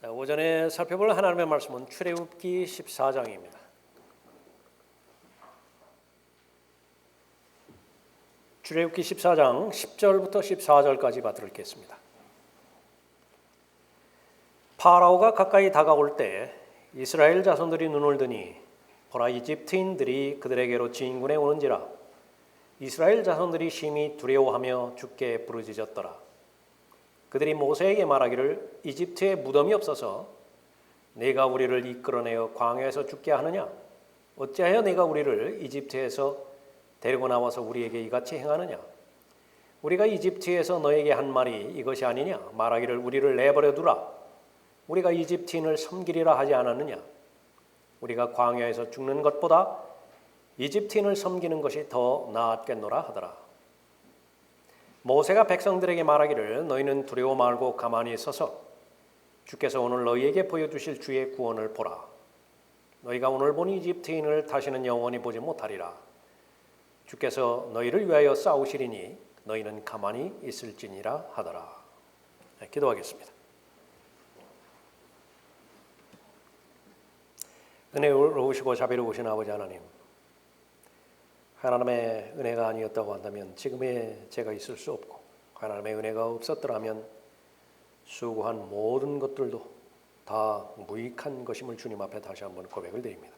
자, 오전에 살펴볼 하나님의 말씀은 출애굽기 14장입니다. 출애굽기 14장 10절부터 14절까지 받들겠습니다. 파라오가 가까이 다가올 때 이스라엘 자손들이 눈을 드니 보라, 이집트인들이 그들에게로 진군해 오는지라. 이스라엘 자손들이 심히 두려워하며 주께 부르짖었더라. 그들이 모세에게 말하기를, 이집트에 무덤이 없어서 네가 우리를 이끌어내어 광야에서 죽게 하느냐? 어찌하여 네가 우리를 이집트에서 데리고 나와서 우리에게 이같이 행하느냐? 우리가 이집트에서 너에게 한 말이 이것이 아니냐? 말하기를, 우리를 내버려 두라. 우리가 이집트인을 섬기리라 하지 않았느냐? 우리가 광야에서 죽는 것보다 이집트인을 섬기는 것이 더 나았겠노라 하더라. 모세가 백성들에게 말하기를, 너희는 두려워 말고 가만히 서서 주께서 오늘 너희에게 보여주실 주의 구원을 보라. 너희가 오늘 본 이집트인을 다시는 영원히 보지 못하리라. 주께서 너희를 위하여 싸우시리니 너희는 가만히 있을지니라 하더라. 네, 기도하겠습니다. 은혜로우시고 자비로우신 아버지 하나님, 하나님의 은혜가 아니었다고 한다면 지금의 제가 있을 수 없고, 하나님의 은혜가 없었더라면 수고한 모든 것들도 다 무익한 것임을 주님 앞에 다시 한번 고백을 드립니다.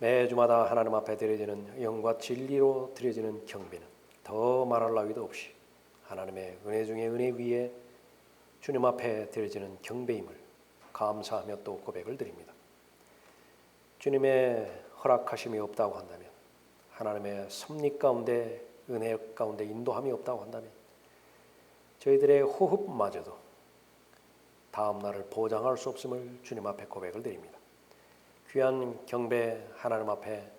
매주마다 하나님 앞에 드려지는 영과 진리로 드려지는 경배는 더 말할 나위도 없이 하나님의 은혜 중에 은혜 위에 주님 앞에 드려지는 경배임을 감사하며 또 고백을 드립니다. 주님의 허락하심이 없다고 한다면, 하나님의 섭리 가운데 은혜 가운데 인도함이 없다고 한다면 저희들의 호흡마저도 다음 날을 보장할 수 없음을 주님 앞에 고백을 드립니다. 귀한 경배 하나님 앞에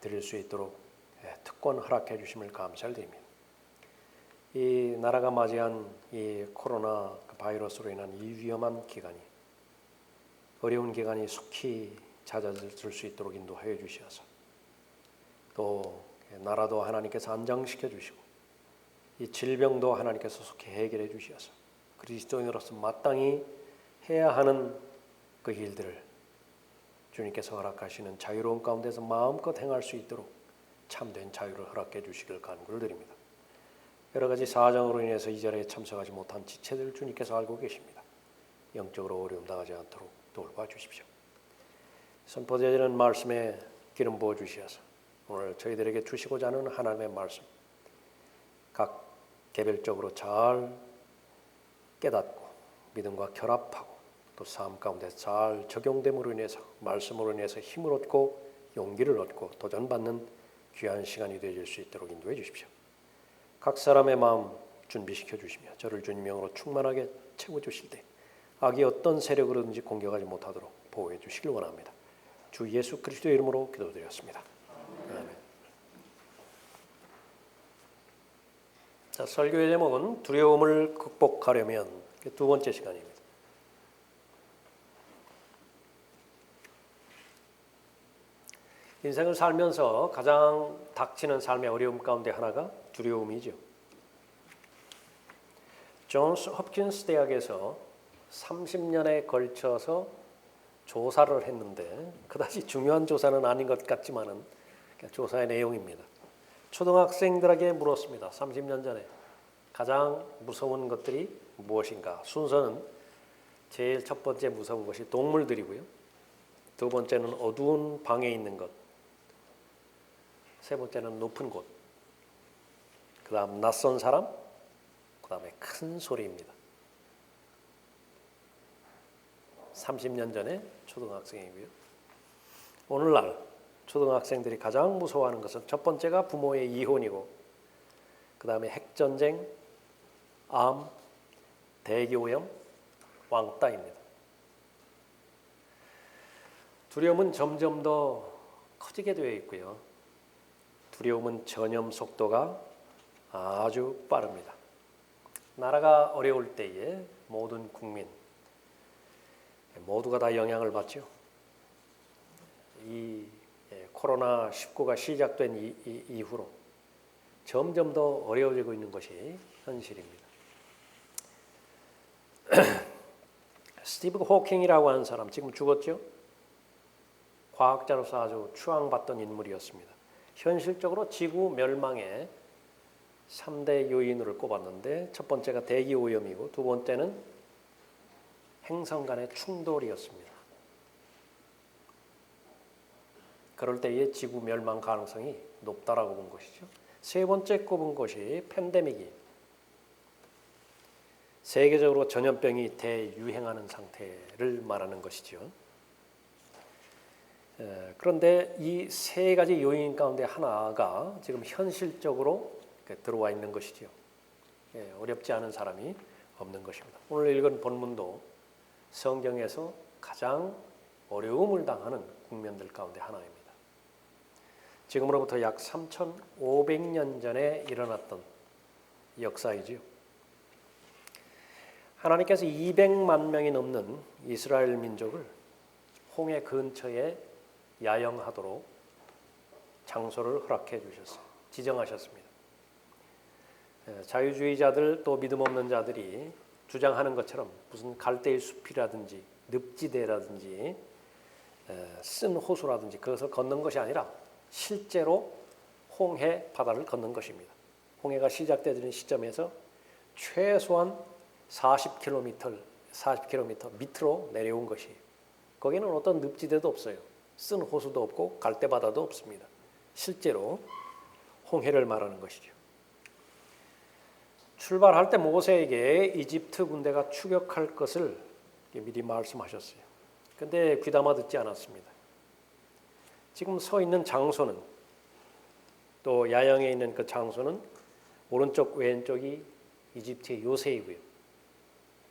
드릴 수 있도록 특권 허락해 주심을 감사를 드립니다. 이 나라가 맞이한 이 코로나 바이러스로 인한 이 위험한 기간이, 어려운 기간이 속히 잦아들 수 있도록 인도하여 주시어서, 또 나라도 하나님께서 안정시켜 주시고 이 질병도 하나님께서 속히 해결해 주시어서 그리스도인으로서 마땅히 해야 하는 그 일들을 주님께서 허락하시는 자유로운 가운데서 마음껏 행할 수 있도록 참된 자유를 허락해 주시길 간구를 드립니다. 여러 가지 사정으로 인해서 이 자리에 참석하지 못한 지체들 주님께서 알고 계십니다. 영적으로 어려움 당하지 않도록 돌봐 주십시오. 선포되는 말씀에 기름 부어 주시어서 오늘 저희들에게 주시고자 하는 하나님의 말씀 각 개별적으로 잘 깨닫고 믿음과 결합하고 또 삶 가운데 잘 적용됨으로 인해서, 말씀으로 인해서 힘을 얻고 용기를 얻고 도전받는 귀한 시간이 되어질 수 있도록 인도해 주십시오. 각 사람의 마음 준비시켜 주시며 저를 주님 영으로 충만하게 채워주실 때 악이 어떤 세력으로든지 공격하지 못하도록 보호해 주시길 원합니다. 주 예수 그리스도의 이름으로 기도드렸습니다. 아멘. 자, 설교의 제목은 두려움을 극복하려면, 두 번째 시간입니다. 인생을 살면서 가장 닥치는 삶의 어려움 가운데 하나가 두려움이죠. 존스 홉킨스 대학에서 30년에 걸쳐서 조사를 했는데 그다지 중요한 조사는 아닌 것 같지만은 조사의 내용입니다. 초등학생들에게 물었습니다. 30년 전에 가장 무서운 것들이 무엇인가? 순서는 제일 첫 번째 무서운 것이 동물들이고요. 두 번째는 어두운 방에 있는 것. 세 번째는 높은 곳. 그 다음 낯선 사람. 그 다음에 큰 소리입니다. 30년 전에 초등학생이고요. 오늘날 초등학생들이 가장 무서워하는 것은 첫 번째가 부모의 이혼이고, 그 다음에 핵전쟁, 암, 대기오염, 왕따입니다. 두려움은 점점 더 커지게 되어 있고요. 두려움은 전염 속도가 아주 빠릅니다. 나라가 어려울 때에 모든 국민 모두가 다 영향을 받죠. 이 코로나19가 시작된 이후로 점점 더 어려워지고 있는 것이 현실입니다. 스티브 호킹이라고 하는 사람 지금 죽었죠? 과학자로서 아주 추앙받던 인물이었습니다. 현실적으로 지구 멸망의 3대 요인을 꼽았는데 첫 번째가 대기 오염이고 두 번째는 행성 간의 충돌이었습니다. 그럴 때의 지구 멸망 가능성이 높다라고 본 것이죠. 세 번째 꼽은 것이 팬데믹이 세계적으로 전염병이 대유행하는 상태를 말하는 것이죠. 그런데 이 세 가지 요인 가운데 하나가 지금 현실적으로 들어와 있는 것이죠. 어렵지 않은 사람이 없는 것입니다. 오늘 읽은 본문도 성경에서 가장 어려움을 당하는 국면들 가운데 하나입니다. 지금으로부터 약 3,500년 전에 일어났던 역사이지요. 하나님께서 200만 명이 넘는 이스라엘 민족을 홍해 근처에 야영하도록 장소를 허락해 주셨어요. 지정하셨습니다. 자유주의자들 또 믿음 없는 자들이 주장하는 것처럼 무슨 갈대의 숲이라든지 늪지대라든지 쓴 호수라든지 그것을 걷는 것이 아니라 실제로 홍해 바다를 걷는 것입니다. 홍해가 시작되는 시점에서 최소한 40km 밑으로 내려온 것이에요. 거기는 어떤 늪지대도 없어요. 쓴 호수도 없고 갈대바다도 없습니다. 실제로 홍해를 말하는 것이죠. 출발할 때 모세에게 이집트 군대가 추격할 것을 미리 말씀하셨어요. 그런데 귀담아 듣지 않았습니다. 지금 서 있는 장소는 또 야영에 있는 그 장소는 오른쪽 왼쪽이 이집트의 요새이고요.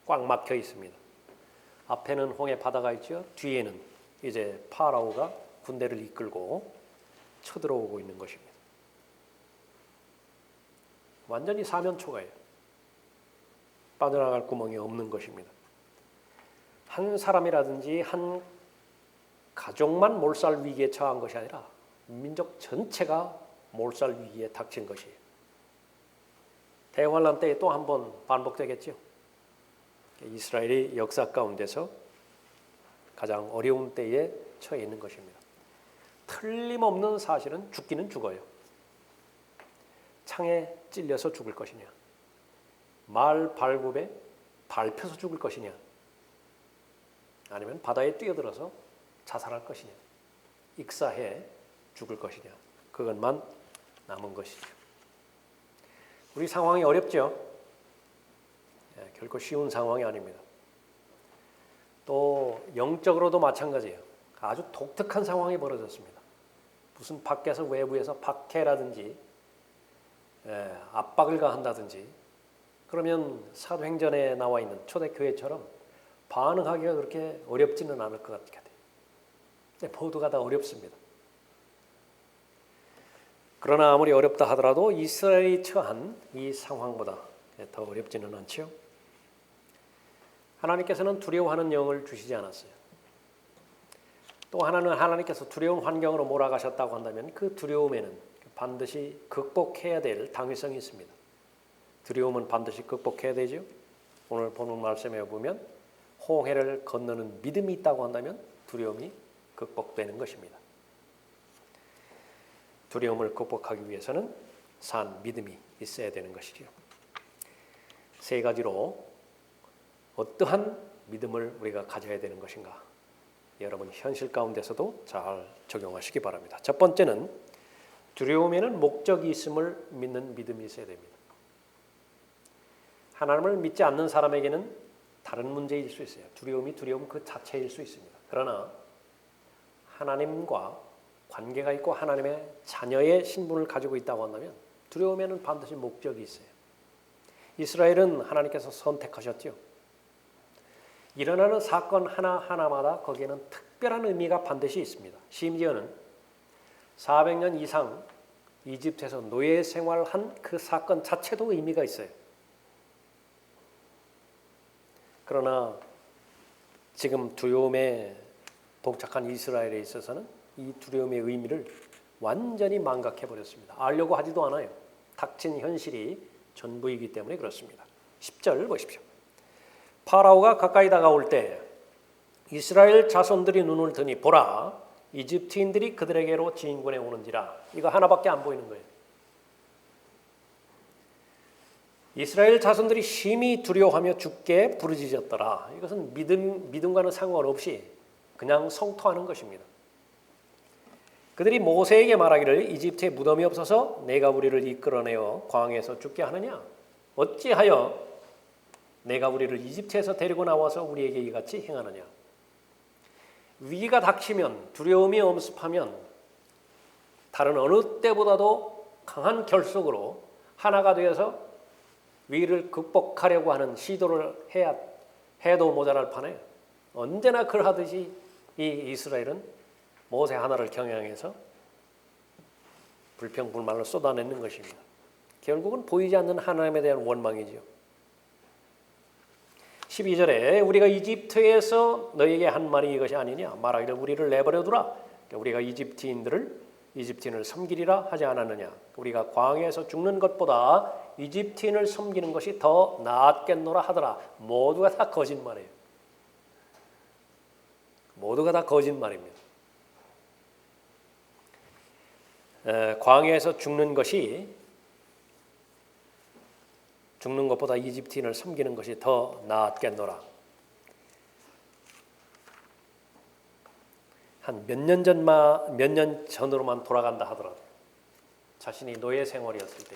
꽉 막혀 있습니다. 앞에는 홍해 바다가 있죠. 뒤에는 이제 파라오가 군대를 이끌고 쳐들어오고 있는 것입니다. 완전히 사면초가예요. 빠져나갈 구멍이 없는 것입니다. 한 사람이라든지 한 가족만 몰살 위기에 처한 것이 아니라 민족 전체가 몰살 위기에 닥친 것이에요. 대환란 때에 또 한 번 반복되겠죠. 이스라엘이 역사 가운데서 가장 어려운 때에 처해 있는 것입니다. 틀림없는 사실은 죽기는 죽어요. 창에 찔려서 죽을 것이냐, 말 발굽에 밟혀서 죽을 것이냐, 아니면 바다에 뛰어들어서 자살할 것이냐, 익사해 죽을 것이냐, 그것만 남은 것이죠. 우리 상황이 어렵죠. 결코 쉬운 상황이 아닙니다. 또 영적으로도 마찬가지예요. 아주 독특한 상황이 벌어졌습니다. 무슨 밖에서 외부에서 박해라든지 압박을 가한다든지 그러면 사도행전에 나와 있는 초대교회처럼 반응하기가 그렇게 어렵지는 않을 것 같아요. 모두가 다 어렵습니다. 그러나 아무리 어렵다 하더라도 이스라엘이 처한 이 상황보다 더 어렵지는 않죠. 하나님께서는 두려워하는 영을 주시지 않았어요. 또 하나는 하나님께서 두려운 환경으로 몰아가셨다고 한다면 그 두려움에는 반드시 극복해야 될 당위성이 있습니다. 두려움은 반드시 극복해야 되죠. 오늘 본문 말씀에 보면 홍해를 건너는 믿음이 있다고 한다면 두려움이 극복되는 것입니다. 두려움을 극복하기 위해서는 산 믿음이 있어야 되는 것이죠. 세 가지로 어떠한 믿음을 우리가 가져야 되는 것인가? 여러분 현실 가운데서도 잘 적용하시기 바랍니다. 첫 번째는 두려움에는 목적이 있음을 믿는 믿음이 있어야 됩니다. 하나님을 믿지 않는 사람에게는 다른 문제일 수 있어요. 두려움 그 자체일 수 있습니다. 그러나 하나님과 관계가 있고 하나님의 자녀의 신분을 가지고 있다고 한다면 두려움에는 반드시 목적이 있어요. 이스라엘은 하나님께서 선택하셨죠. 일어나는 사건 하나하나마다 거기에는 특별한 의미가 반드시 있습니다. 심지어는 400년 이상 이집트에서 노예 생활한 그 사건 자체도 의미가 있어요. 그러나 지금 두려움에 봉착한 이스라엘에 있어서는 이 두려움의 의미를 완전히 망각해버렸습니다. 알려고 하지도 않아요. 닥친 현실이 전부이기 때문에 그렇습니다. 10절 보십시오. 파라오가 가까이 다가올 때 이스라엘 자손들이 눈을 드니 보라, 이집트인들이 그들에게로 진군해 오는지라. 이거 하나밖에 안 보이는 거예요. 이스라엘 자손들이 심히 두려워하며 주께 부르짖었더라. 이것은 믿음과는 상관없이 그냥 성토하는 것입니다. 그들이 모세에게 말하기를 이집트에 무덤이 없어서 내가 우리를 이끌어내어 광야에서 죽게 하느냐? 어찌하여 내가 우리를 이집트에서 데리고 나와서 우리에게 이같이 행하느냐? 위기가 닥치면, 두려움이 엄습하면 다른 어느 때보다도 강한 결속으로 하나가 되어서 위기를 극복하려고 하는 시도를 해도 모자랄 판에 언제나 그러하듯이 이 이스라엘은 모세 하나를 경향해서 불평불만을 쏟아내는 것입니다. 결국은 보이지 않는 하나님에 대한 원망이지요. 12절에 우리가 이집트에서 너에게 한 말이 이것이 아니냐, 말하기를 우리를 내버려두라, 우리가 이집트인을 섬기리라 하지 않았느냐. 우리가 광야에서 죽는 것보다 이집트인을 섬기는 것이 더 낫겠노라 하더라. 모두가 다 거짓말이에요. 모두가 다 거짓말입니다. 광야에서 죽는 것보다 이집트인을 섬기는 것이 더 낫겠노라. 한 몇 년 전으로만 돌아간다 하더라도 자신이 노예 생활이었을 때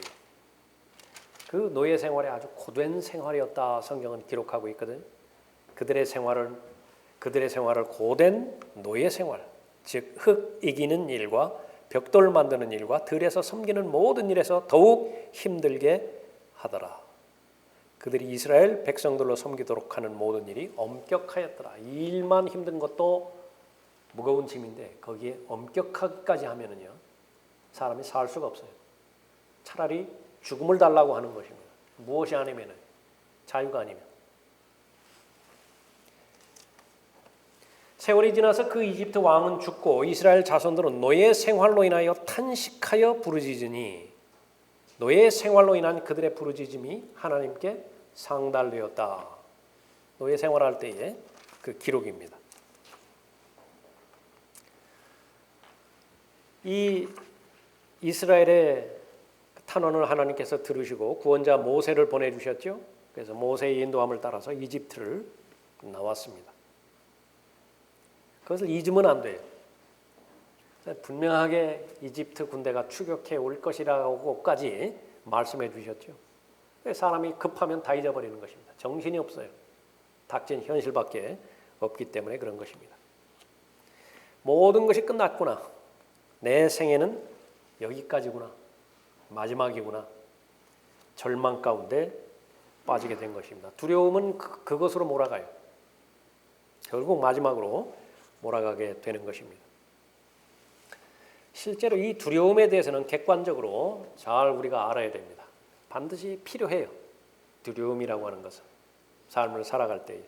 그 노예 생활이 아주 고된 생활이었다 성경은 기록하고 있거든. 그들의 생활을 고된 노예 생활, 즉 흙 이기는 일과 벽돌 만드는 일과 들에서 섬기는 모든 일에서 더욱 힘들게 하더라. 그들이 이스라엘 백성들로 섬기도록 하는 모든 일이 엄격하였더라. 이 일만 힘든 것도 무거운 짐인데 거기에 엄격하기까지 하면은요, 사람이 살 수가 없어요. 차라리 죽음을 달라고 하는 것입니다. 무엇이 아니면은 자유가 아니면. 세월이 지나서 그 이집트 왕은 죽고 이스라엘 자손들은 노예 생활로 인하여 탄식하여 부르짖으니 노예 생활로 인한 그들의 부르짖음이 하나님께 상달되었다. 노예 생활할 때의 그 기록입니다. 이 이스라엘의 탄원을 하나님께서 들으시고 구원자 모세를 보내주셨죠. 그래서 모세의 인도함을 따라서 이집트를 나왔습니다. 그것을 잊으면 안 돼요. 분명하게 이집트 군대가 추격해 올 것이라고까지 말씀해 주셨죠. 사람이 급하면 다 잊어버리는 것입니다. 정신이 없어요. 닥친 현실밖에 없기 때문에 그런 것입니다. 모든 것이 끝났구나. 내 생애는 여기까지구나. 마지막이구나. 절망 가운데 빠지게 된 것입니다. 두려움은 그것으로 몰아가요. 결국 마지막으로 몰아가게 되는 것입니다. 실제로 이 두려움에 대해서는 객관적으로 잘 우리가 알아야 됩니다. 반드시 필요해요. 두려움이라고 하는 것은 삶을 살아갈 때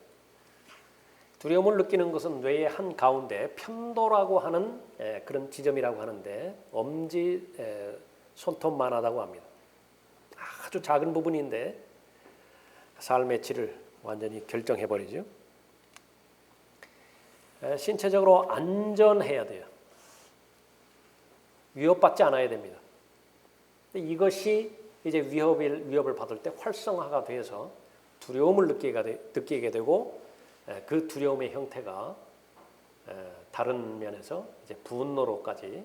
두려움을 느끼는 것은 뇌의 한 가운데 편도라고 하는 그런 지점이라고 하는데 엄지 손톱만 하다고 합니다. 아주 작은 부분인데 삶의 질을 완전히 결정해버리죠. 신체적으로 안전해야 돼요. 위협받지 않아야 됩니다. 이것이 이제 위협을 받을 때 활성화가 돼서 두려움을 느끼게 되고 그 두려움의 형태가 다른 면에서 이제 분노로까지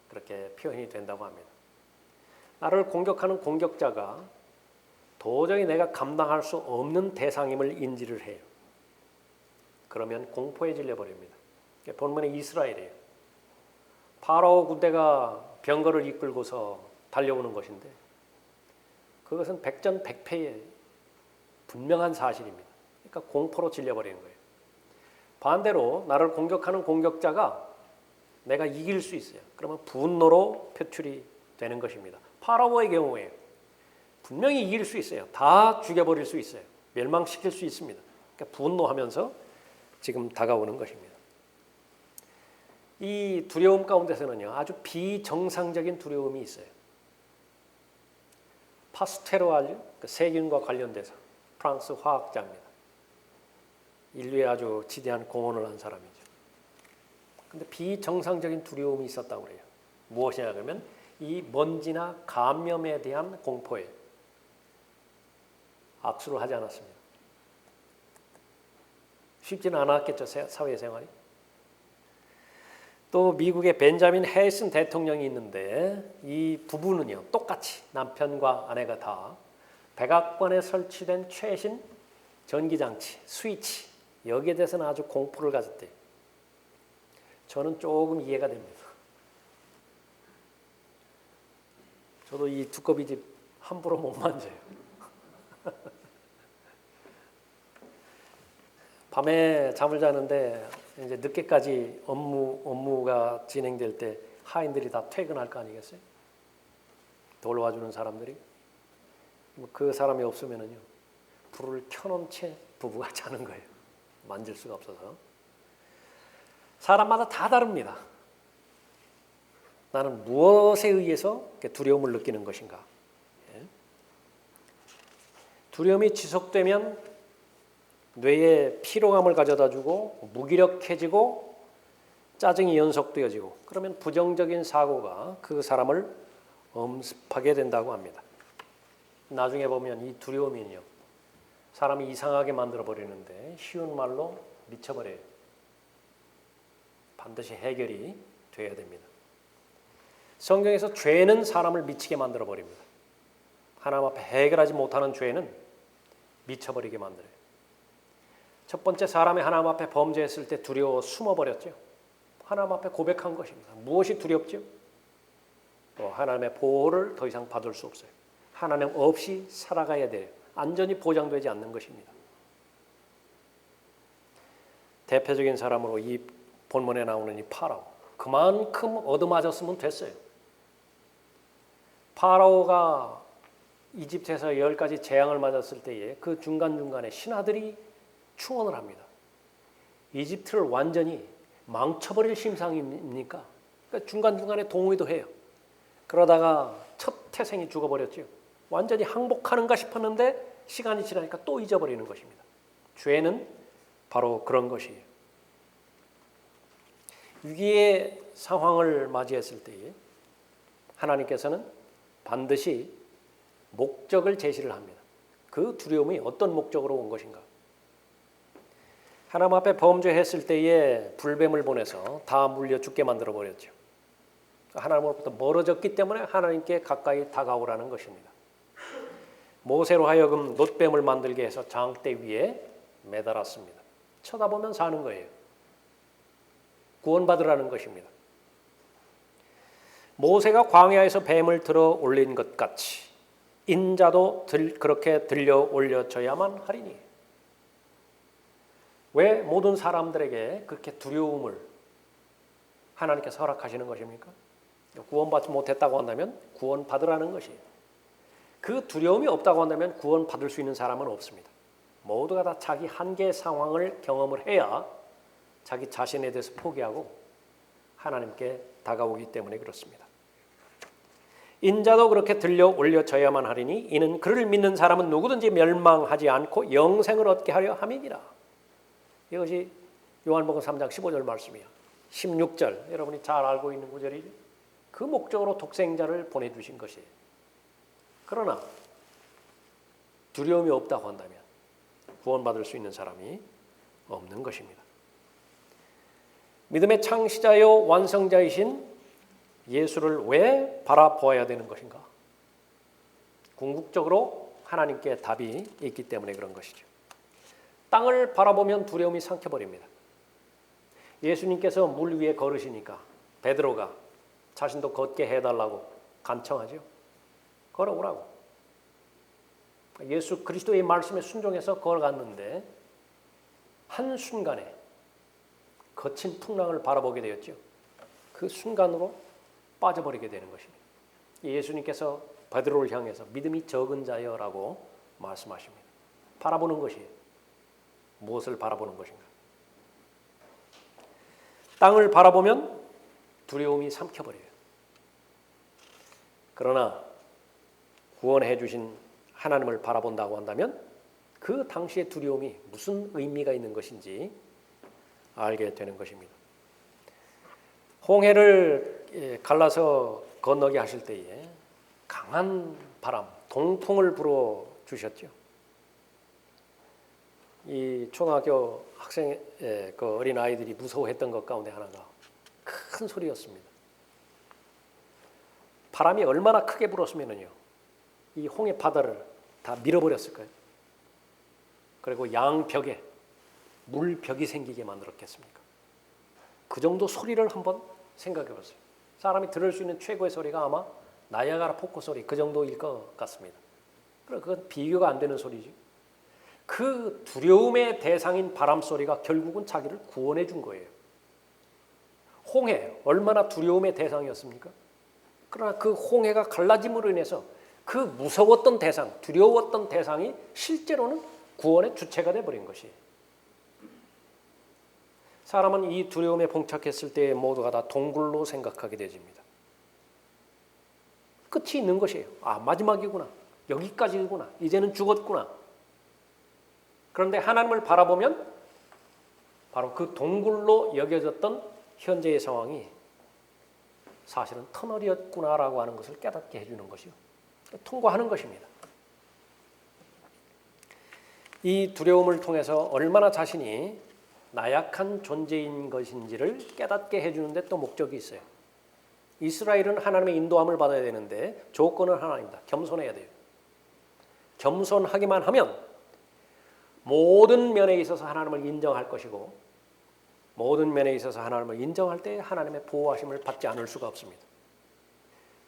그렇게 표현이 된다고 합니다. 나를 공격하는 공격자가 도저히 내가 감당할 수 없는 대상임을 인지를 해요. 그러면 공포에 질려버립니다. 본문의 이스라엘이에요. 파라오 군대가 병거를 이끌고서 달려오는 것인데 그것은 백전백패의 분명한 사실입니다. 그러니까 공포로 질려버리는 거예요. 반대로 나를 공격하는 공격자가 내가 이길 수 있어요. 그러면 분노로 표출이 되는 것입니다. 파라오의 경우에 분명히 이길 수 있어요. 다 죽여버릴 수 있어요. 멸망시킬 수 있습니다. 그러니까 분노하면서 지금 다가오는 것입니다. 이 두려움 가운데서는요, 아주 비정상적인 두려움이 있어요. 파스테르 알죠? 그 세균과 관련돼서 프랑스 화학자입니다. 인류에 아주 지대한 공헌을 한 사람이죠. 근데 비정상적인 두려움이 있었다고 그래요. 무엇이냐 그러면 이 먼지나 감염에 대한 공포에 악수를 하지 않았습니다. 쉽지는 않았겠죠, 사회생활이. 또 미국의 벤자민 해리슨 대통령이 있는데 이 부부는요 똑같이 남편과 아내가 다 백악관에 설치된 최신 전기장치, 스위치 여기에 대해서는 아주 공포를 가졌대요. 저는 조금 이해가 됩니다. 저도 이 두꺼비 집 함부로 못 만져요. 밤에 잠을 자는데 이제 늦게까지 업무가 진행될 때 하인들이 다 퇴근할 거 아니겠어요? 돌봐주는 사람들이. 그 사람이 없으면은요 불을 켜놓은 채 부부가 자는 거예요. 만질 수가 없어서. 사람마다 다 다릅니다. 나는 무엇에 의해서 두려움을 느끼는 것인가? 두려움이 지속되면 뇌에 피로감을 가져다주고 무기력해지고 짜증이 연속되어지고 그러면 부정적인 사고가 그 사람을 엄습하게 된다고 합니다. 나중에 보면 이 두려움이요 사람이 이상하게 만들어 버리는데 쉬운 말로 미쳐버려요. 반드시 해결이 돼야 됩니다. 성경에서 죄는 사람을 미치게 만들어 버립니다. 하나님 앞에 해결하지 못하는 죄는 미쳐버리게 만들어요. 첫 번째 사람이 하나님 앞에 범죄했을 때 두려워 숨어버렸죠. 하나님 앞에 고백한 것입니다. 무엇이 두렵죠? 또 하나님의 보호를 더 이상 받을 수 없어요. 하나님 없이 살아가야 돼요. 안전이 보장되지 않는 것입니다. 대표적인 사람으로 이 본문에 나오는 이 파라오. 그만큼 얻어맞았으면 됐어요. 파라오가 이집트에서 10가지 재앙을 맞았을 때에 그 중간중간에 신하들이 충원을 합니다. 이집트를 완전히 망쳐버릴 심상입니까? 그러니까 중간중간에 동의도 해요. 그러다가 첫 태생이 죽어버렸죠. 완전히 항복하는가 싶었는데 시간이 지나니까 또 잊어버리는 것입니다. 죄는 바로 그런 것이에요. 위기의 상황을 맞이했을 때에 하나님께서는 반드시 목적을 제시를 합니다. 그 두려움이 어떤 목적으로 온 것인가? 하나님 앞에 범죄했을 때에 불뱀을 보내서 다 물려 죽게 만들어 버렸죠. 하나님으로부터 멀어졌기 때문에 하나님께 가까이 다가오라는 것입니다. 모세로 하여금 놋뱀을 만들게 해서 장대 위에 매달았습니다. 쳐다보면 사는 거예요. 구원받으라는 것입니다. 모세가 광야에서 뱀을 들어 올린 것 같이 인자도 그렇게 들려 올려져야만 하리니. 왜 모든 사람들에게 그렇게 두려움을 하나님께서 허락하시는 것입니까? 구원받지 못했다고 한다면 구원받으라는 것이에요. 그 두려움이 없다고 한다면 구원받을 수 있는 사람은 없습니다. 모두가 다 자기 한계 상황을 경험을 해야 자기 자신에 대해서 포기하고 하나님께 다가오기 때문에 그렇습니다. 인자도 그렇게 들려 올려져야만 하리니 이는 그를 믿는 사람은 누구든지 멸망하지 않고 영생을 얻게 하려 함이니라. 이것이 요한복음 3장 15절 말씀이야. 16절 여러분이 잘 알고 있는 구절이죠. 그 목적으로 독생자를 보내주신 것이에요. 그러나 두려움이 없다고 한다면 구원받을 수 있는 사람이 없는 것입니다. 믿음의 창시자요 완성자이신 예수를 왜 바라보아야 되는 것인가? 궁극적으로 하나님께 답이 있기 때문에 그런 것이죠. 땅을 바라보면 두려움이 삼켜버립니다. 예수님께서 물 위에 걸으시니까 베드로가 자신도 걷게 해달라고 간청하죠. 걸어오라고. 예수 그리스도의 말씀에 순종해서 걸어갔는데 한순간에 거친 풍랑을 바라보게 되었죠. 그 순간으로 빠져버리게 되는 것입니다. 예수님께서 베드로를 향해서 믿음이 적은 자여라고 말씀하십니다. 바라보는 것이 무엇을 바라보는 것인가? 땅을 바라보면 두려움이 삼켜버려요. 그러나 구원해 주신 하나님을 바라본다고 한다면 그 당시의 두려움이 무슨 의미가 있는 것인지 알게 되는 것입니다. 홍해를 갈라서 건너게 하실 때에 강한 바람, 동풍을 불어 주셨죠. 이 초등학교 학생, 그 어린 아이들이 무서워했던 것 가운데 하나가 큰 소리였습니다. 바람이 얼마나 크게 불었으면요, 이 홍해 바다를 다 밀어버렸을까요? 그리고 양벽에 물벽이 생기게 만들었겠습니까? 그 정도 소리를 한번 생각해 보세요. 사람이 들을 수 있는 최고의 소리가 아마 나이아가라 폭포 소리 그 정도일 것 같습니다. 그럼 그건 비교가 안 되는 소리죠. 그 두려움의 대상인 바람 소리가 결국은 자기를 구원해 준 거예요. 홍해 얼마나 두려움의 대상이었습니까? 그러나 그 홍해가 갈라짐으로 인해서 그 무서웠던 대상, 두려웠던 대상이 실제로는 구원의 주체가 돼버린 것이에요. 사람은 이 두려움에 봉착했을 때 모두가 다 동굴로 생각하게 되집니다. 끝이 있는 것이에요. 아, 마지막이구나. 여기까지구나. 이제는 죽었구나. 그런데 하나님을 바라보면 바로 그 동굴로 여겨졌던 현재의 상황이 사실은 터널이었구나라고 하는 것을 깨닫게 해주는 것이요. 통과하는 것입니다. 이 두려움을 통해서 얼마나 자신이 나약한 존재인 것인지를 깨닫게 해주는데 또 목적이 있어요. 이스라엘은 하나님의 인도함을 받아야 되는데 조건은 하나입니다. 겸손해야 돼요. 겸손하기만 하면 모든 면에 있어서 하나님을 인정할 것이고, 모든 면에 있어서 하나님을 인정할 때 하나님의 보호하심을 받지 않을 수가 없습니다.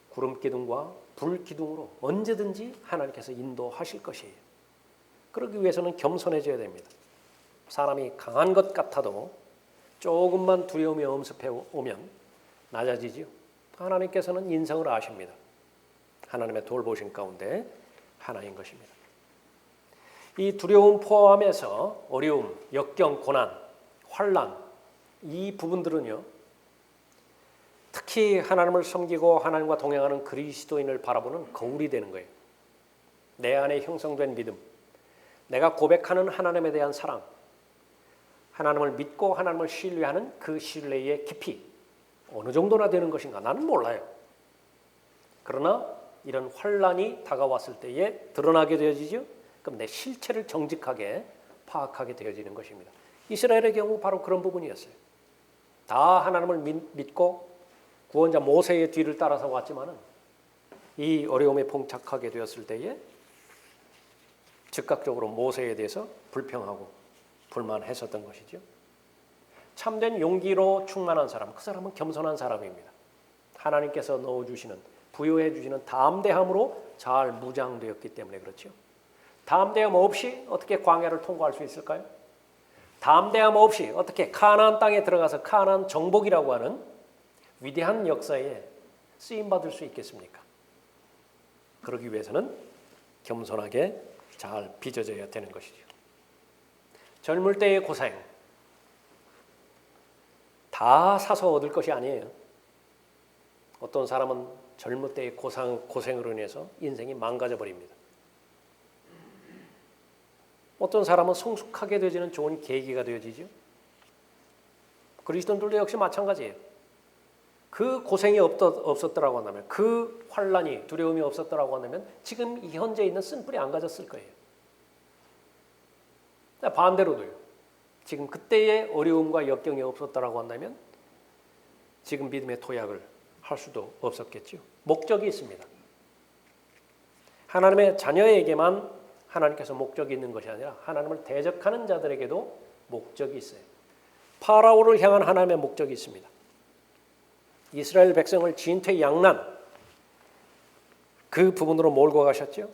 구름 기둥과 불 기둥으로 언제든지 하나님께서 인도하실 것이에요. 그러기 위해서는 겸손해져야 됩니다. 사람이 강한 것 같아도 조금만 두려움이 엄습해 오면 낮아지지요. 하나님께서는 인성을 아십니다. 하나님의 돌보심 가운데 하나인 것입니다. 이 두려움 포함해서 어려움, 역경, 고난, 환난, 이 부분들은요, 특히 하나님을 섬기고 하나님과 동행하는 그리스도인을 바라보는 거울이 되는 거예요. 내 안에 형성된 믿음, 내가 고백하는 하나님에 대한 사랑, 하나님을 믿고 하나님을 신뢰하는 그 신뢰의 깊이 어느 정도나 되는 것인가 나는 몰라요. 그러나 이런 환난이 다가왔을 때에 드러나게 되어지죠. 그럼 내 실체를 정직하게 파악하게 되어지는 것입니다. 이스라엘의 경우 바로 그런 부분이었어요. 다 하나님을 믿고 구원자 모세의 뒤를 따라서 왔지만은 이 어려움에 봉착하게 되었을 때에 즉각적으로 모세에 대해서 불평하고 불만했었던 것이죠. 참된 용기로 충만한 사람, 그 사람은 겸손한 사람입니다. 하나님께서 넣어주시는, 부여해 주시는 담대함으로 잘 무장되었기 때문에 그렇죠. 담대함 없이 어떻게 광야를 통과할 수 있을까요? 담대함 없이 어떻게 가나안 땅에 들어가서 가나안 정복이라고 하는 위대한 역사에 쓰임받을 수 있겠습니까? 그러기 위해서는 겸손하게 잘 빚어져야 되는 것이죠. 젊을 때의 고생 다 사서 얻을 것이 아니에요. 어떤 사람은 젊을 때의 고생으로 인해서 인생이 망가져 버립니다. 어떤 사람은 성숙하게 되어지는 좋은 계기가 되어지죠. 그리스도인들도 역시 마찬가지예요. 그 고생이 없었더라고 한다면, 그 환난이, 두려움이 없었더라고 한다면 지금 이 현재 있는 쓴뿌리 안 가졌을 거예요. 반대로도요. 지금 그때의 어려움과 역경이 없었더라고 한다면 지금 믿음의 도약을 할 수도 없었겠죠. 목적이 있습니다. 하나님의 자녀에게만 하나님께서 목적이 있는 것이 아니라 하나님을 대적하는 자들에게도 목적이 있어요. 파라오를 향한 하나님의 목적이 있습니다. 이스라엘 백성을 진퇴양난 그 부분으로 몰고 가셨죠.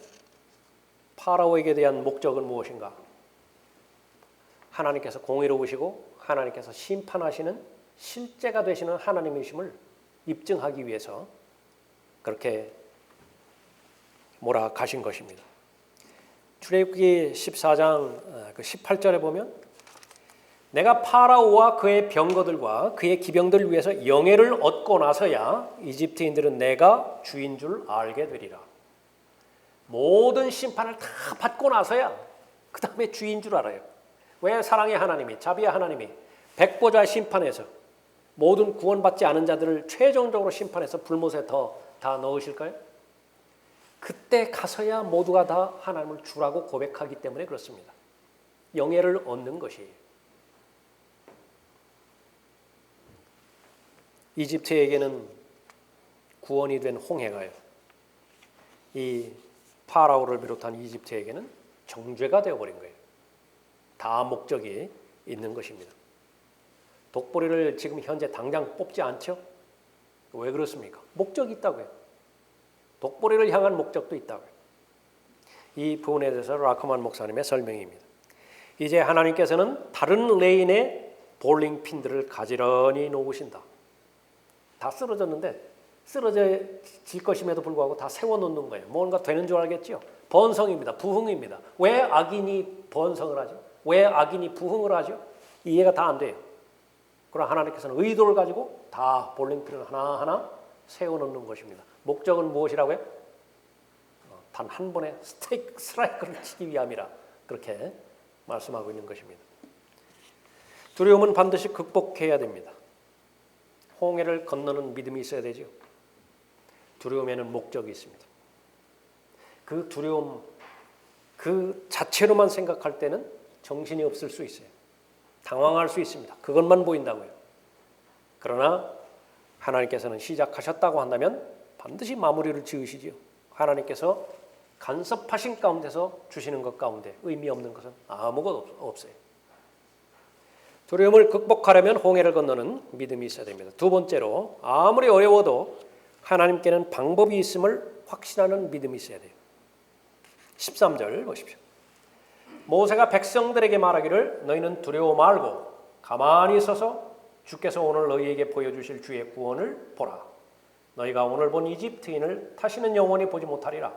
파라오에게 대한 목적은 무엇인가? 하나님께서 공의로우시고 하나님께서 심판하시는 실제가 되시는 하나님이심을 입증하기 위해서 그렇게 몰아가신 것입니다. 출애굽기 14장 18절에 보면 내가 파라오와 그의 병거들과 그의 기병들을 위해서 영예를 얻고 나서야 이집트인들은 내가 주인 줄 알게 되리라. 모든 심판을 다 받고 나서야 그 다음에 주인 줄 알아요. 왜 사랑의 하나님이, 자비의 하나님이 백보자 심판에서 모든 구원받지 않은 자들을 최종적으로 심판해서 불못에 다 넣으실까요? 그때 가서야 모두가 다 하나님을 주라고 고백하기 때문에 그렇습니다. 영예를 얻는 것이. 이집트에게는 구원이 된 홍해가요, 이 파라오를 비롯한 이집트에게는 정죄가 되어버린 거예요. 다 목적이 있는 것입니다. 독보리를 지금 현재 당장 뽑지 않죠? 왜 그렇습니까? 목적이 있다고요. 독보리를 향한 목적도 있다고요. 이 부분에 대해서 라커만 목사님의 설명입니다. 이제 하나님께서는 다른 레인의 볼링 핀들을 가지런히 놓으신다. 다 쓰러졌는데 쓰러질 것임에도 불구하고 다 세워놓는 거예요. 뭔가 되는 줄 알겠죠? 번성입니다. 부흥입니다. 왜 악인이 번성을 하죠? 왜 악인이 부흥을 하죠? 이해가 다 안 돼요. 그러나 하나님께서는 의도를 가지고 다 볼링핀을 하나하나 세워놓는 것입니다. 목적은 무엇이라고요? 단 한 번의 스트라이크를 치기 위함이라 그렇게 말씀하고 있는 것입니다. 두려움은 반드시 극복해야 됩니다. 홍해를 건너는 믿음이 있어야 되죠. 두려움에는 목적이 있습니다. 그 두려움 그 자체로만 생각할 때는 정신이 없을 수 있어요. 당황할 수 있습니다. 그것만 보인다고요. 그러나 하나님께서는 시작하셨다고 한다면 반드시 마무리를 지으시지요. 하나님께서 간섭하신 가운데서 주시는 것 가운데 의미 없는 것은 아무것도 없어요. 두려움을 극복하려면 홍해를 건너는 믿음이 있어야 됩니다. 두 번째로 아무리 어려워도 하나님께는 방법이 있음을 확신하는 믿음이 있어야 돼요. 13절 보십시오. 모세가 백성들에게 말하기를 너희는 두려워 말고 가만히 서서 주께서 오늘 너희에게 보여주실 주의 구원을 보라. 너희가 오늘 본 이집트인을 다시는 영원히 보지 못하리라.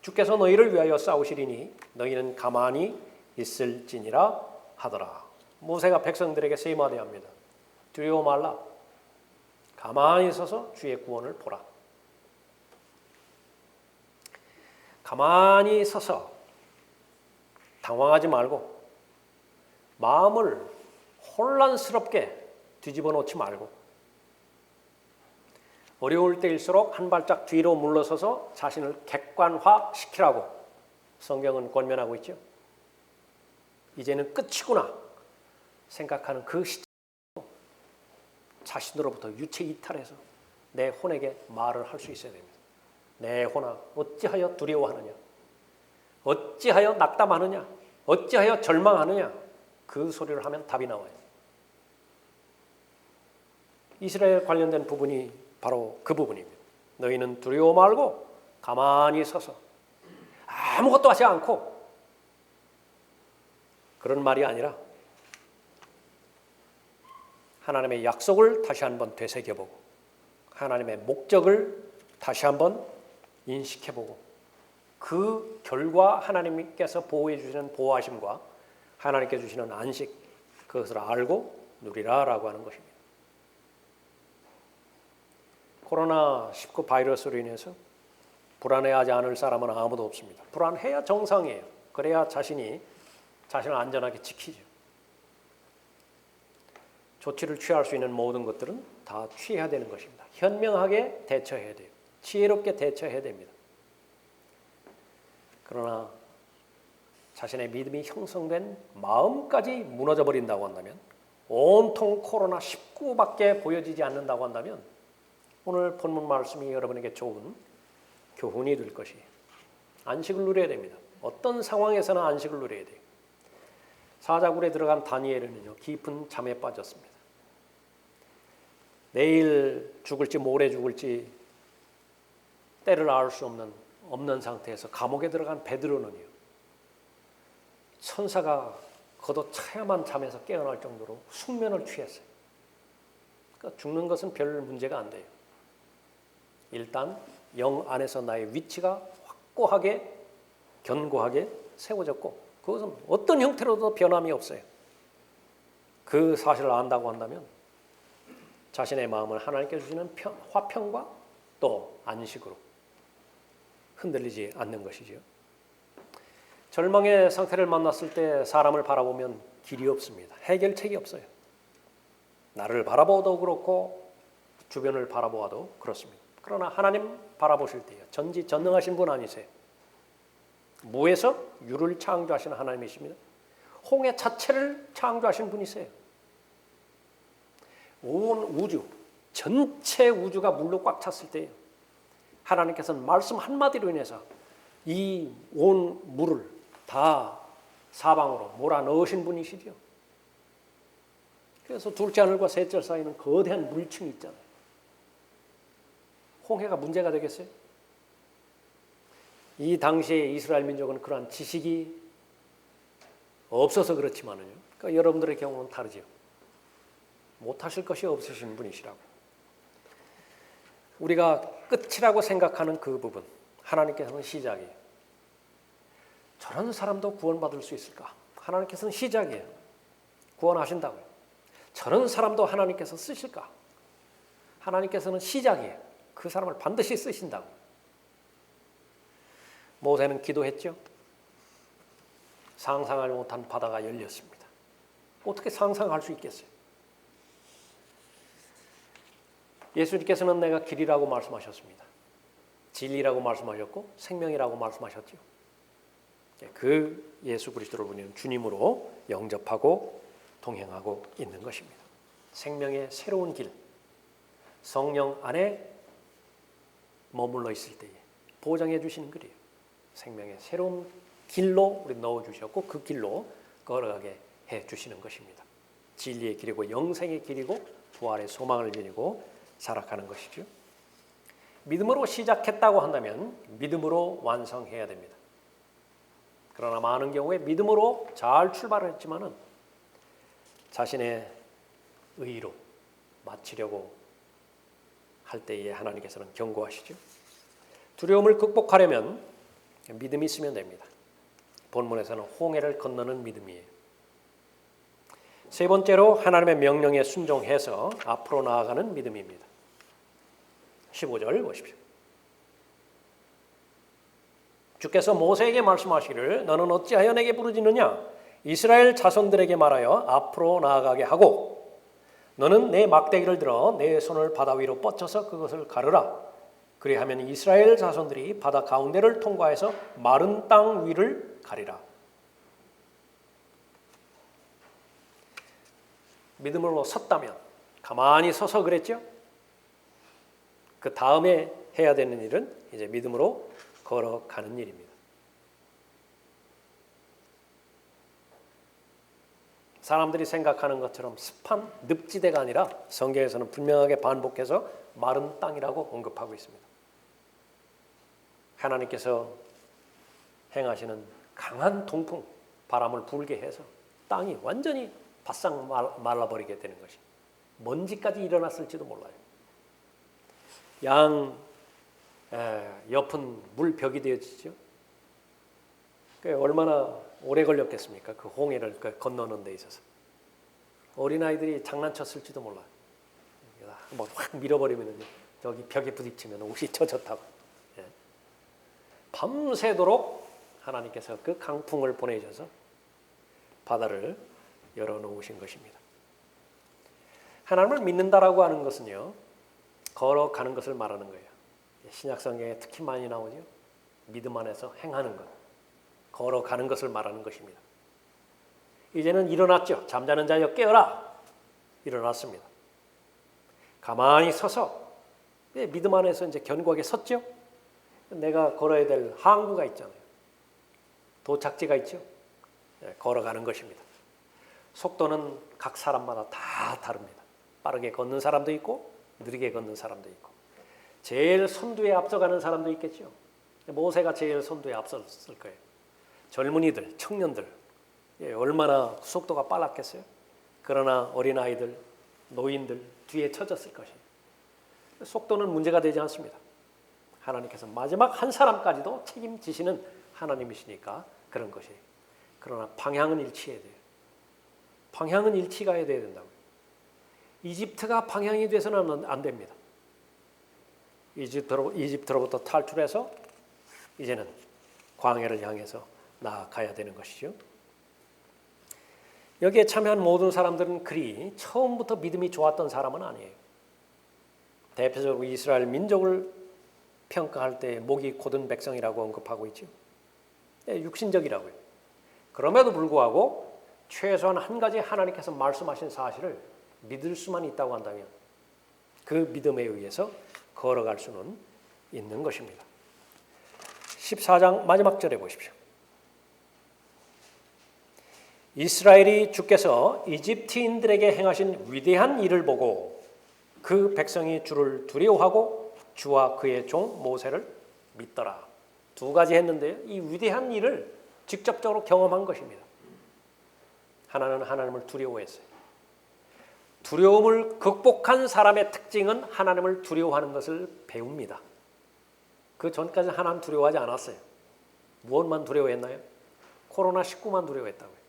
주께서 너희를 위하여 싸우시리니 너희는 가만히 있을지니라 하더라. 모세가 백성들에게 세마디합니다. 두려워 말라. 가만히 서서 주의 구원을 보라. 가만히 서서 당황하지 말고 마음을 혼란스럽게 뒤집어 놓지 말고 어려울 때일수록 한 발짝 뒤로 물러서서 자신을 객관화시키라고 성경은 권면하고 있죠. 이제는 끝이구나 생각하는 그 시점으로 자신으로부터 유체 이탈해서 내 혼에게 말을 할 수 있어야 됩니다. 내 혼아 어찌하여 두려워하느냐, 어찌하여 낙담하느냐, 어찌하여 절망하느냐. 그 소리를 하면 답이 나와요. 이스라엘 관련된 부분이 바로 그 부분입니다. 너희는 두려워 말고 가만히 서서 아무것도 하지 않고, 그런 말이 아니라 하나님의 약속을 다시 한번 되새겨보고 하나님의 목적을 다시 한번 인식해보고 그 결과 하나님께서 보호해 주시는 보호하심과 하나님께 주시는 안식, 그것을 알고 누리라라고 하는 것입니다. 코로나19 바이러스로 인해서 불안해하지 않을 사람은 아무도 없습니다. 불안해야 정상이에요. 그래야 자신을 안전하게 지키죠. 조치를 취할 수 있는 모든 것들은 다 취해야 되는 것입니다. 현명하게 대처해야 돼요. 지혜롭게 대처해야 됩니다. 그러나 자신의 믿음이 형성된 마음까지 무너져 버린다고 한다면, 온통 코로나19밖에 보여지지 않는다고 한다면 오늘 본문 말씀이 여러분에게 좋은 교훈이 될 것이에요. 안식을 누려야 됩니다. 어떤 상황에서나 안식을 누려야 돼요. 사자굴에 들어간 다니엘은요, 깊은 잠에 빠졌습니다. 내일 죽을지 모레 죽을지 때를 알 수 없는 상태에서 감옥에 들어간 베드로는요, 천사가 걷어차야만 잠에서 깨어날 정도로 숙면을 취했어요. 그러니까 죽는 것은 별 문제가 안 돼요. 일단 영 안에서 나의 위치가 확고하게 견고하게 세워졌고 그것은 어떤 형태로도 변함이 없어요. 그 사실을 안다고 한다면 자신의 마음을 하나님께 주시는 화평과 또 안식으로 흔들리지 않는 것이죠. 절망의 상태를 만났을 때 사람을 바라보면 길이 없습니다. 해결책이 없어요. 나를 바라보아도 그렇고 주변을 바라보아도 그렇습니다. 그러나 하나님 바라보실 때요, 전지전능하신 분 아니세요? 무에서 유를 창조하신 하나님이십니다. 홍해 자체를 창조하신 분이세요. 온 우주, 전체 우주가 물로 꽉 찼을 때요, 하나님께서는 말씀 한마디로 인해서 이 온 물을 다 사방으로 몰아넣으신 분이시죠. 그래서 둘째 하늘과 셋째 하늘 사이는 거대한 물층이 있잖아요. 홍해가 문제가 되겠어요? 이 당시에 이스라엘 민족은 그러한 지식이 없어서 그렇지만은요, 그러니까 여러분들의 경우는 다르죠. 못하실 것이 없으신 분이시라고. 우리가 끝이라고 생각하는 그 부분, 하나님께서는 시작이에요. 저런 사람도 구원받을 수 있을까? 하나님께서는 시작이에요. 구원하신다고요. 저런 사람도 하나님께서 쓰실까? 하나님께서는 시작이에요. 그 사람을 반드시 쓰신다고. 모세는 기도했죠. 상상하지 못한 바다가 열렸습니다. 어떻게 상상할 수 있겠어요? 예수님께서는 내가 길이라고 말씀하셨습니다. 진리라고 말씀하셨고 생명이라고 말씀하셨죠. 그 예수 그리스도를 우리는 주님으로 영접하고 동행하고 있는 것입니다. 생명의 새로운 길, 성령 안에 머물러 있을 때에 보장해 주시는 길이에요. 생명의 새로운 길로 우리 넣어주셨고 그 길로 걸어가게 해주시는 것입니다. 진리의 길이고 영생의 길이고 부활의 소망을 지니고 살아가는 것이죠. 믿음으로 시작했다고 한다면 믿음으로 완성해야 됩니다. 그러나 많은 경우에 믿음으로 잘 출발했지만은 자신의 의로 마치려고 할 때에 하나님께서는 경고하시죠. 두려움을 극복하려면 믿음이 있으면 됩니다. 본문에서는 홍해를 건너는 믿음이에요. 세 번째로 하나님의 명령에 순종해서 앞으로 나아가는 믿음입니다. 15절 보십시오. 주께서 모세에게 말씀하시기를 너는 어찌하여 내게 부르짖느냐? 이스라엘 자손들에게 말하여 앞으로 나아가게 하고 너는 내 막대기를 들어 내 손을 바다 위로 뻗쳐서 그것을 가르라. 그리하면 이스라엘 자손들이 바다 가운데를 통과해서 마른 땅 위를 가리라. 믿음으로 섰다면 가만히 서서 그랬죠. 그 다음에 해야 되는 일은 이제 믿음으로 걸어가는 일입니다. 사람들이 생각하는 것처럼 습한 늪지대가 아니라 성경에서는 분명하게 반복해서 마른 땅이라고 언급하고 있습니다. 하나님께서 행하시는 강한 동풍, 바람을 불게 해서 땅이 완전히 바싹 말라버리게 되는 것이 먼지까지 일어났을지도 몰라요. 옆은 물벽이 되어지죠. 얼마나 오래 걸렸겠습니까? 그 홍해를 건너는 데 있어서. 어린아이들이 장난쳤을지도 몰라요. 한번 확 밀어버리면 저기 벽에 부딪히면 옷이 젖었다고. 밤새도록 하나님께서 그 강풍을 보내셔서 바다를 열어놓으신 것입니다. 하나님을 믿는다라고 하는 것은요, 걸어가는 것을 말하는 거예요. 신약성경에 특히 많이 나오죠. 믿음 안에서 행하는 것, 걸어가는 것을 말하는 것입니다. 이제는 일어났죠. 잠자는 자여 깨어라. 일어났습니다. 가만히 서서 믿음 안에서 이제 견고하게 섰죠. 내가 걸어야 될 항구가 있잖아요. 도착지가 있죠. 걸어가는 것입니다. 속도는 각 사람마다 다 다릅니다. 빠르게 걷는 사람도 있고 느리게 걷는 사람도 있고 제일 선두에 앞서가는 사람도 있겠죠. 모세가 제일 선두에 앞섰을 거예요. 젊은이들, 청년들 얼마나 속도가 빨랐겠어요. 그러나 어린아이들, 노인들 뒤에 처졌을 것이에요. 속도는 문제가 되지 않습니다. 하나님께서 마지막 한 사람까지도 책임지시는 하나님이시니까 그런 것이에요. 그러나 방향은 일치해야 돼요. 방향은 일치가 해야 된다고요. 이집트가 방향이 돼서는 안 됩니다. 이집트로부터 탈출해서 이제는 광야를 향해서 나아가야 되는 것이죠. 여기에 참여한 모든 사람들은 그리 처음부터 믿음이 좋았던 사람은 아니에요. 대표적으로 이스라엘 민족을 평가할 때 목이 곧은 백성이라고 언급하고 있죠. 육신적이라고요. 그럼에도 불구하고 최소한 한 가지 하나님께서 말씀하신 사실을 믿을 수만 있다고 한다면 그 믿음에 의해서 걸어갈 수는 있는 것입니다. 14장 마지막 절에 보십시오. 이스라엘이 주께서 이집트인들에게 행하신 위대한 일을 보고 그 백성이 주를 두려워하고 주와 그의 종 모세를 믿더라. 두 가지 했는데요. 이 위대한 일을 직접적으로 경험한 것입니다. 하나는 하나님을 두려워했어요. 두려움을 극복한 사람의 특징은 하나님을 두려워하는 것을 배웁니다. 그 전까지 하나님 두려워하지 않았어요. 무엇만 두려워했나요? 코로나19만 두려워했다고요.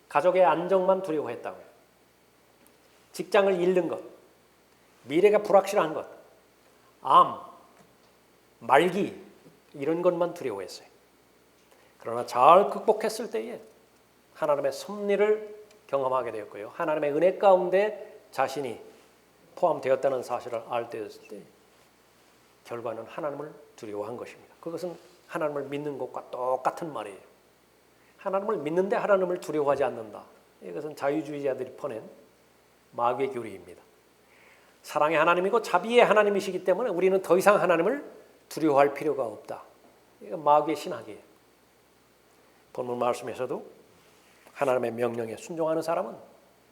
가족의 안정만 두려워했다고요. 직장을 잃는 것, 미래가 불확실한 것, 암, 말기 이런 것만 두려워했어요. 그러나 잘 극복했을 때에 하나님의 섭리를 경험하게 되었고요. 하나님의 은혜 가운데 자신이 포함되었다는 사실을 알 때였을 때 결과는 하나님을 두려워한 것입니다. 그것은 하나님을 믿는 것과 똑같은 말이에요. 하나님을 믿는데 하나님을 두려워하지 않는다. 이것은 자유주의자들이 퍼낸 마귀의 교리입니다. 사랑의 하나님이고 자비의 하나님이시기 때문에 우리는 더 이상 하나님을 두려워할 필요가 없다. 이건 마귀의 신학이에요. 본문 말씀에서도 하나님의 명령에 순종하는 사람은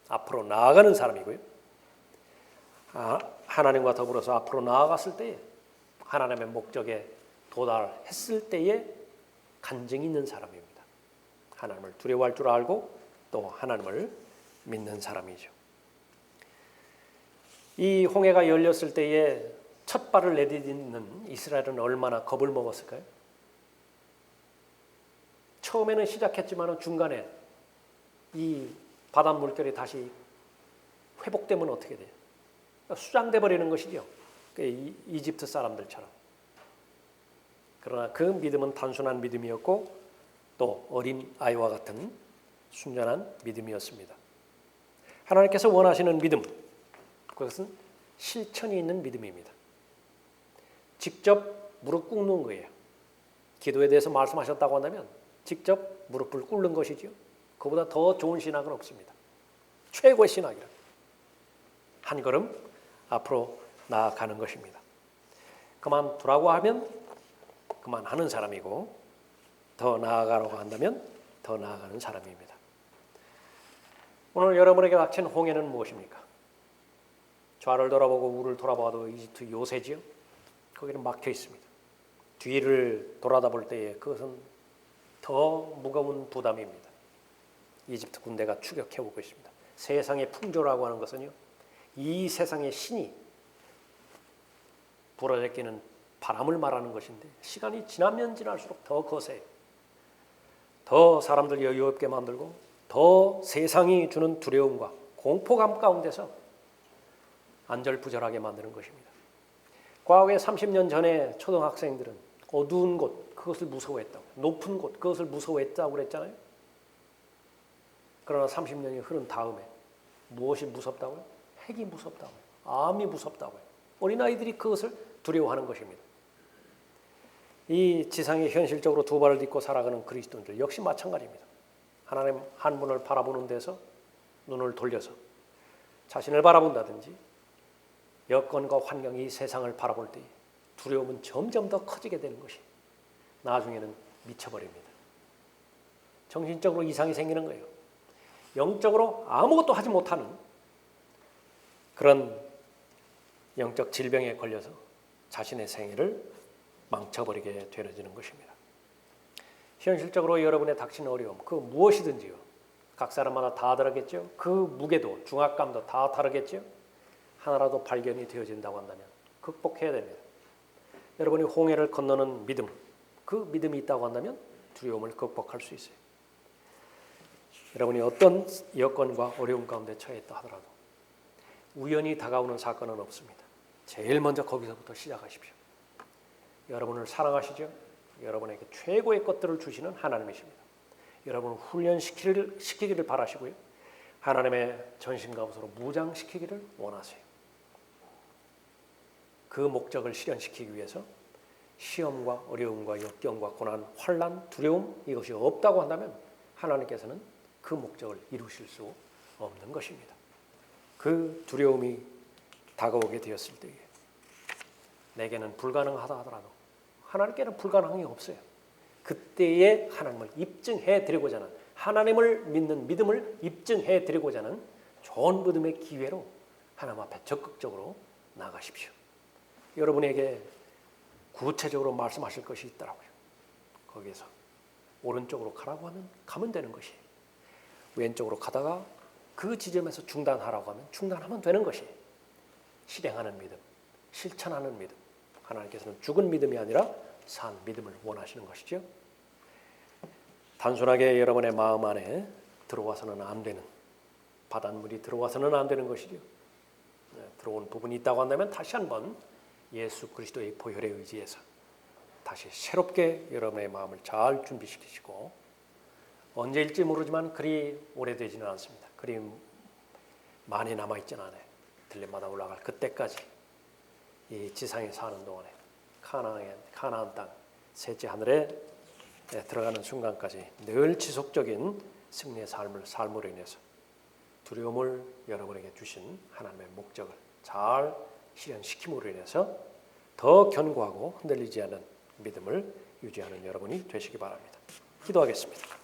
앞으로 나아가는 사람이고요. 하나님과 더불어서 앞으로 나아갔을 때에 하나님의 목적에 도달했을 때에 간증이 있는 사람입니다. 하나님을 두려워할 줄 알고 또 하나님을 믿는 사람이죠. 이 홍해가 열렸을 때에 첫 발을 내딛는 이스라엘은 얼마나 겁을 먹었을까요? 처음에는 시작했지만 중간에 이 바닷 물결이 다시 회복되면 어떻게 돼요? 수장돼 버리는 것이죠. 이집트 사람들처럼. 그러나 그 믿음은 단순한 믿음이었고 또 어린 아이와 같은 순전한 믿음이었습니다. 하나님께서 원하시는 믿음, 그것은 실천이 있는 믿음입니다. 직접 무릎 꿇는 거예요. 기도에 대해서 말씀하셨다고 한다면 직접 무릎을 꿇는 것이죠. 그보다 더 좋은 신학은 없습니다. 최고의 신학이라. 한 걸음 앞으로 나아가는 것입니다. 그만두라고 하면 그만하는 사람이고 더 나아가려고 한다면 더 나아가는 사람입니다. 오늘 여러분에게 닥친 홍해는 무엇입니까? 좌를 돌아보고 우를 돌아봐도 이집트 요새지요. 거기는 막혀 있습니다. 뒤를 돌아다볼 때에 그것은 더 무거운 부담입니다. 이집트 군대가 추격해오고 있습니다. 세상의 풍조라고 하는 것은요, 이 세상의 신이 불어제끼는 바람을 말하는 것인데 시간이 지나면 지날수록 더 거세요. 더 사람들 여유 없게 만들고 더 세상이 주는 두려움과 공포감 가운데서 안절부절하게 만드는 것입니다. 과거에 30년 전에 초등학생들은 어두운 곳 그것을 무서워했다고, 높은 곳 그것을 무서워했다고 그랬잖아요. 그러나 30년이 흐른 다음에 무엇이 무섭다고요? 핵이 무섭다고요. 암이 무섭다고요. 어린아이들이 그것을 두려워하는 것입니다. 이 지상에 현실적으로 두 발을 딛고 살아가는 그리스도인들 역시 마찬가지입니다. 하나님 한 분을 바라보는 데서 눈을 돌려서 자신을 바라본다든지 여건과 환경이 이 세상을 바라볼 때 두려움은 점점 더 커지게 되는 것이 나중에는 미쳐버립니다. 정신적으로 이상이 생기는 거예요. 영적으로 아무것도 하지 못하는 그런 영적 질병에 걸려서 자신의 생애를 망쳐버리게 되어지는 것입니다. 현실적으로 여러분의 닥치는 어려움, 그 무엇이든지요. 각 사람마다 다 다르겠죠. 그 무게도, 중압감도 다 다르겠죠. 하나라도 발견이 되어진다고 한다면 극복해야 됩니다. 여러분이 홍해를 건너는 믿음, 그 믿음이 있다고 한다면 두려움을 극복할 수 있어요. 여러분이 어떤 여건과 어려움 가운데 처했다 하더라도 우연히 다가오는 사건은 없습니다. 제일 먼저 거기서부터 시작하십시오. 여러분을 사랑하시죠? 여러분에게 최고의 것들을 주시는 하나님이십니다. 여러분 훈련시키기를 바라시고요. 하나님의 전신갑옷으로 무장시키기를 원하세요. 그 목적을 실현시키기 위해서 시험과 어려움과 역경과 고난, 환난, 두려움 이것이 없다고 한다면 하나님께서는 그 목적을 이루실 수 없는 것입니다. 그 두려움이 다가오게 되었을 때에 내게는 불가능하다 하더라도 하나님께는 불가능이 없어요. 그때에 하나님을 입증해 드리고자 하는, 하나님을 믿는 믿음을 입증해 드리고자 하는 좋은 믿음의 기회로 하나님 앞에 적극적으로 나가십시오. 여러분에게 구체적으로 말씀하실 것이 있더라고요. 거기에서 오른쪽으로 가라고 하면 가면 되는 것이에요. 왼쪽으로 가다가 그 지점에서 중단하라고 하면 중단하면 되는 것이에요. 실행하는 믿음, 실천하는 믿음. 하나님께서는 죽은 믿음이 아니라 산 믿음을 원하시는 것이죠. 단순하게 여러분의 마음 안에 들어와서는 안 되는, 바닷물이 들어와서는 안 되는 것이죠. 들어온 부분이 있다고 한다면 다시 한번 예수 그리스도의 보혈에 의지해서 다시 새롭게 여러분의 마음을 잘 준비시키시고, 언제일지 모르지만 그리 오래되지는 않습니다. 그리 많이 남아있지는 않아요. 들림마다 올라갈 그때까지 이 지상에 사는 동안에 가나안 땅 셋째 하늘에 들어가는 순간까지 늘 지속적인 승리의 삶으로 인해서 두려움을 여러분에게 주신 하나님의 목적을 잘 실현시킴으로 인해서 더 견고하고 흔들리지 않는 믿음을 유지하는 여러분이 되시기 바랍니다. 기도하겠습니다.